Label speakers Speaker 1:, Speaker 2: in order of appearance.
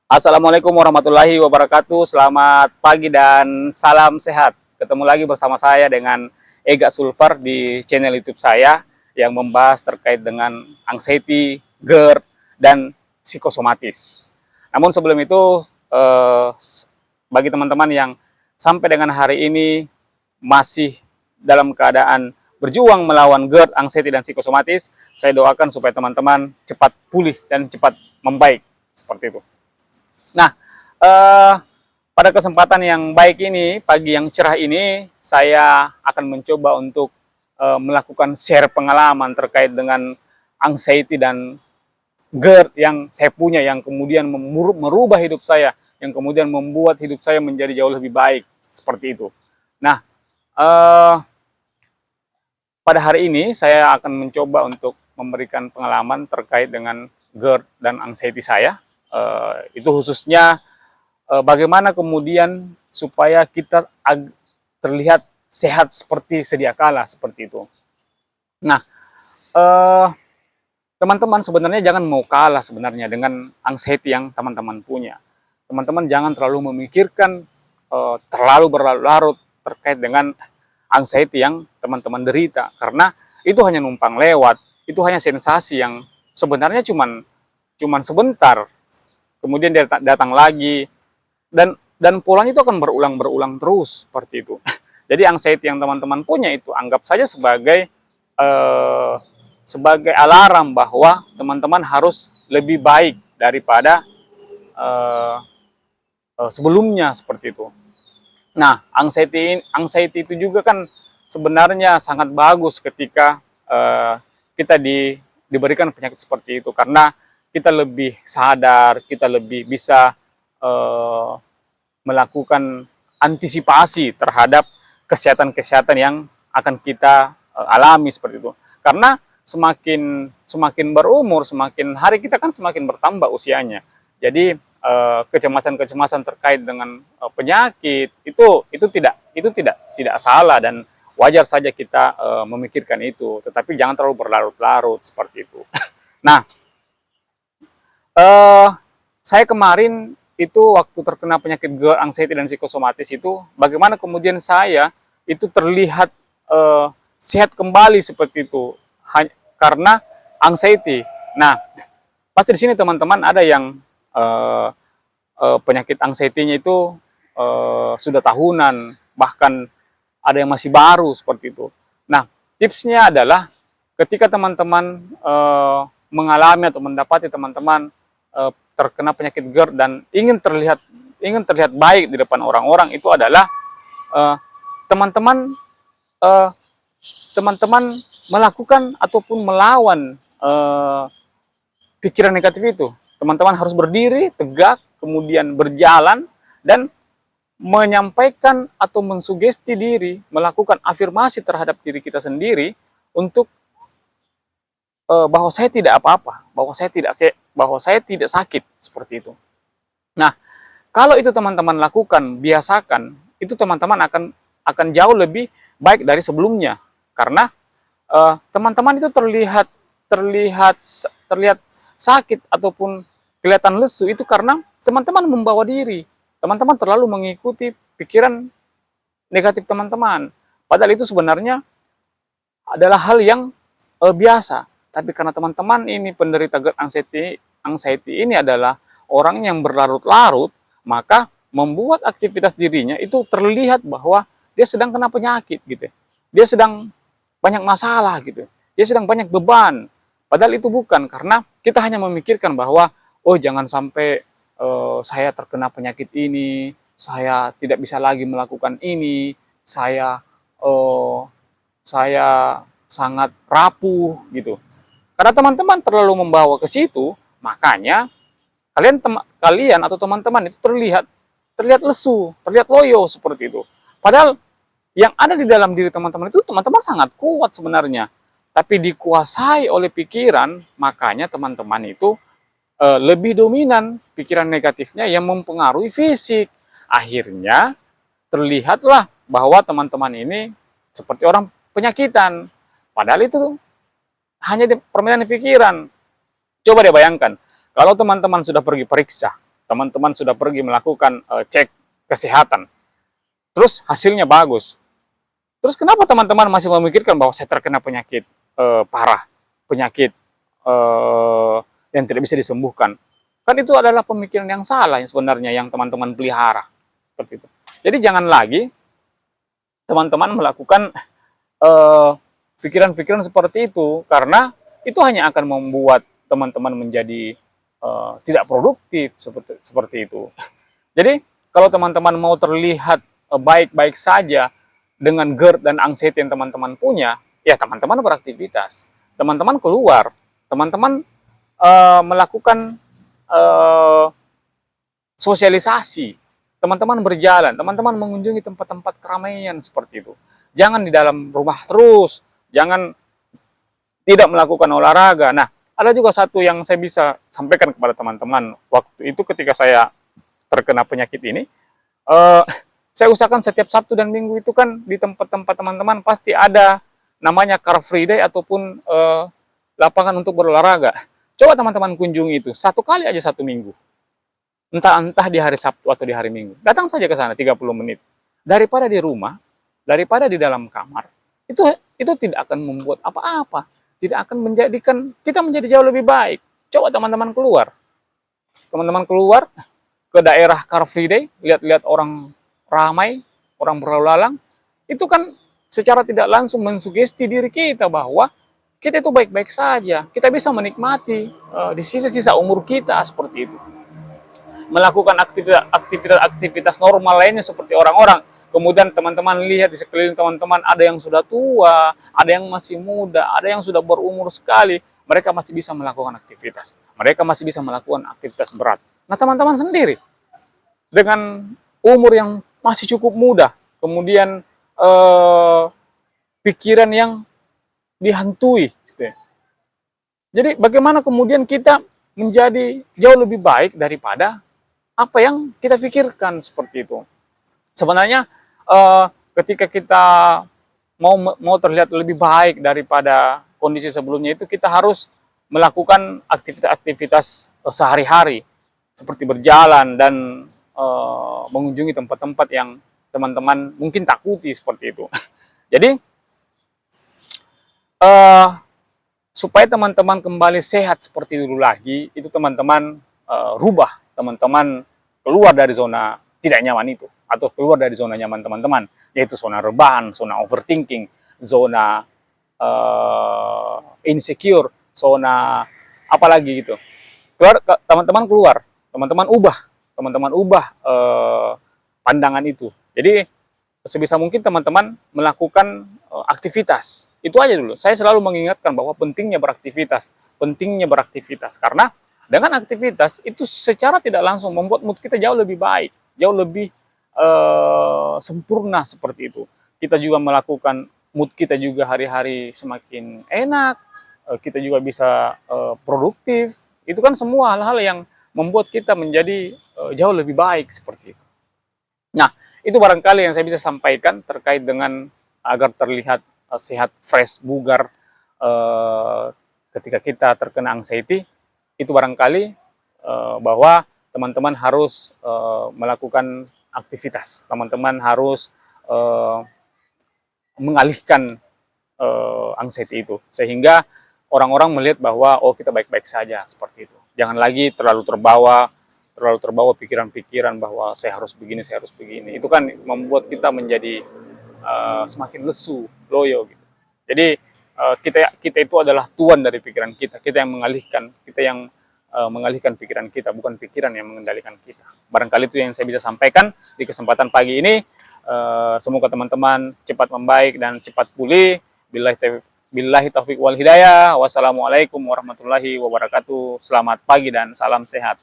Speaker 1: Assalamualaikum warahmatullahi wabarakatuh. Selamat pagi dan salam sehat. Ketemu lagi bersama saya dengan Ega Sulfar di channel YouTube saya yang membahas terkait dengan anxiety, GERD, dan psikosomatis. Namun sebelum itu, bagi teman-teman yang sampai dengan hari ini masih dalam keadaan berjuang melawan GERD, anxiety, dan psikosomatis, saya doakan supaya teman-teman cepat pulih dan cepat membaik. Seperti itu. Nah, eh, pada kesempatan yang baik ini, pagi yang cerah ini, saya akan mencoba untuk melakukan share pengalaman terkait dengan anxiety dan GERD yang saya punya, yang kemudian merubah hidup saya, yang kemudian membuat hidup saya menjadi jauh lebih baik, seperti itu. Nah, eh, pada hari ini saya akan mencoba untuk memberikan pengalaman terkait dengan GERD dan anxiety saya. Itu khususnya bagaimana kemudian supaya kita terlihat sehat seperti sedia kala, seperti itu. Nah, teman-teman sebenarnya jangan mau kalah sebenarnya dengan anxiety yang teman-teman punya. Teman-teman jangan terlalu memikirkan terlalu berlarut-larut terkait dengan anxiety yang teman-teman derita, karena itu hanya numpang lewat, itu hanya sensasi yang sebenarnya cuman sebentar, kemudian dia datang lagi, dan polanya itu akan berulang terus seperti itu. Jadi anxiety yang teman-teman punya itu anggap saja sebagai alarm bahwa teman-teman harus lebih baik daripada eh, sebelumnya, seperti itu. Nah, anxiety itu juga kan sebenarnya sangat bagus ketika kita diberikan penyakit seperti itu, karena kita lebih sadar, kita lebih bisa melakukan antisipasi terhadap kesehatan-kesehatan yang akan kita alami, seperti itu. Karena semakin berumur, semakin hari kita kan semakin bertambah usianya. Jadi kecemasan-kecemasan terkait dengan penyakit itu tidak salah, dan wajar saja kita memikirkan itu, tetapi jangan terlalu berlarut-larut seperti itu. Nah, saya kemarin itu waktu terkena penyakit GERD, anxiety, dan psikosomatis itu, bagaimana kemudian saya itu terlihat sehat kembali seperti itu, karena anxiety. Nah, pasti di sini teman-teman ada yang penyakit anxiety-nya itu sudah tahunan, bahkan ada yang masih baru seperti itu. Nah, tipsnya adalah ketika teman-teman mengalami atau mendapati teman-teman terkena penyakit GERD dan ingin terlihat baik di depan orang-orang, itu adalah teman-teman teman-teman melakukan ataupun melawan pikiran negatif itu. Teman-teman harus berdiri tegak, kemudian berjalan, dan menyampaikan atau mensugesti diri, melakukan afirmasi terhadap diri kita sendiri untuk bahwa saya tidak apa-apa, bahwa saya tidak sakit, seperti itu. Nah, kalau itu teman-teman lakukan, biasakan, itu teman-teman akan jauh lebih baik dari sebelumnya, karena teman-teman itu terlihat sakit ataupun kelihatan lesu itu karena teman-teman membawa diri, teman-teman terlalu mengikuti pikiran negatif teman-teman. Padahal itu sebenarnya adalah hal yang biasa. Tapi karena teman-teman ini penderita GERD, anxiety ini adalah orang yang berlarut-larut, maka membuat aktivitas dirinya itu terlihat bahwa dia sedang kena penyakit gitu. Dia sedang banyak masalah gitu. Dia sedang banyak beban. Padahal itu bukan, karena kita hanya memikirkan bahwa oh, jangan sampai saya terkena penyakit ini, saya tidak bisa lagi melakukan ini, saya sangat rapuh gitu. Karena teman-teman terlalu membawa ke situ, makanya kalian atau teman-teman itu terlihat lesu, terlihat loyo seperti itu. Padahal yang ada di dalam diri teman-teman itu teman-teman sangat kuat sebenarnya, tapi dikuasai oleh pikiran, makanya teman-teman itu lebih dominan pikiran negatifnya yang mempengaruhi fisik. Akhirnya terlihatlah bahwa teman-teman ini seperti orang penyakitan. Padahal itu hanya permainan pikiran. Coba deh bayangkan, kalau teman-teman sudah pergi periksa, teman-teman sudah pergi melakukan cek kesehatan, terus hasilnya bagus. Terus kenapa teman-teman masih memikirkan bahwa saya terkena penyakit parah, penyakit yang tidak bisa disembuhkan? Kan itu adalah pemikiran yang salah yang sebenarnya yang teman-teman pelihara. Seperti itu. Jadi jangan lagi teman-teman melakukan pikiran-pikiran seperti itu, karena itu hanya akan membuat teman-teman menjadi tidak produktif seperti itu. Jadi kalau teman-teman mau terlihat baik-baik saja dengan GERD dan anxiety yang teman-teman punya, ya teman-teman beraktivitas, teman-teman keluar, teman-teman melakukan sosialisasi, teman-teman berjalan, teman-teman mengunjungi tempat-tempat keramaian seperti itu. Jangan di dalam rumah terus, jangan tidak melakukan olahraga. Nah, ada juga satu yang saya bisa sampaikan kepada teman-teman waktu itu ketika saya terkena penyakit ini. Saya usahakan setiap Sabtu dan Minggu itu kan di tempat-tempat teman-teman pasti ada namanya Car Free Day ataupun lapangan untuk berolahraga. Coba teman-teman kunjungi itu, satu kali aja satu minggu. Entah di hari Sabtu atau di hari Minggu. Datang saja ke sana 30 menit. Daripada di rumah, daripada di dalam kamar, itu tidak akan membuat apa-apa. Tidak akan menjadikan kita menjadi jauh lebih baik. Coba teman-teman keluar. Teman-teman keluar ke daerah Car Free Day, lihat-lihat orang ramai, orang berlalu lalang, itu kan secara tidak langsung mensugesti diri kita bahwa kita itu baik-baik saja, kita bisa menikmati di sisa-sisa umur kita seperti itu. Melakukan aktivitas normal lainnya seperti orang-orang. Kemudian teman-teman lihat di sekeliling teman-teman ada yang sudah tua, ada yang masih muda, ada yang sudah berumur sekali, mereka masih bisa melakukan aktivitas. Mereka masih bisa melakukan aktivitas berat. Nah, teman-teman sendiri dengan umur yang masih cukup muda, kemudian pikiran yang dihantui. Gitu ya. Jadi bagaimana kemudian kita menjadi jauh lebih baik daripada apa yang kita pikirkan seperti itu. Sebenarnya ketika kita mau terlihat lebih baik daripada kondisi sebelumnya itu, kita harus melakukan aktivitas-aktivitas sehari-hari seperti berjalan dan mengunjungi tempat-tempat yang teman-teman mungkin takuti seperti itu. Jadi supaya teman-teman kembali sehat seperti dulu lagi, itu teman-teman rubah, teman-teman keluar dari zona tidak nyaman itu, atau keluar dari zona nyaman teman-teman, yaitu zona rebahan, zona overthinking, zona insecure, zona apalagi gitu. Teman-teman keluar, teman-teman ubah pandangan itu. Jadi sebisa mungkin teman-teman melakukan aktivitas. Itu aja dulu. Saya selalu mengingatkan bahwa pentingnya beraktivitas karena dengan aktivitas itu secara tidak langsung membuat mood kita jauh lebih baik, jauh lebih sempurna seperti itu. Kita juga melakukan mood kita juga hari-hari semakin enak, kita juga bisa produktif. Itu kan semua hal-hal yang membuat kita menjadi jauh lebih baik seperti itu. Nah, itu barangkali yang saya bisa sampaikan terkait dengan agar terlihat sehat, fresh, bugar ketika kita terkena anxiety. Itu barangkali bahwa teman-teman harus melakukan aktivitas. Teman-teman harus mengalihkan anxiety itu. Sehingga orang-orang melihat bahwa oh kita baik-baik saja seperti itu. Jangan lagi terlalu terbawa pikiran-pikiran bahwa saya harus begini. Itu kan membuat kita menjadi semakin lesu, loyo gitu. Jadi kita itu adalah tuan dari pikiran kita. Kita yang mengalihkan pikiran kita, bukan pikiran yang mengendalikan kita. Barangkali itu yang saya bisa sampaikan di kesempatan pagi ini. Semoga teman-teman cepat membaik dan cepat pulih. Billahi taufiq wal hidayah. Wassalamualaikum warahmatullahi wabarakatuh. Selamat pagi dan salam sehat.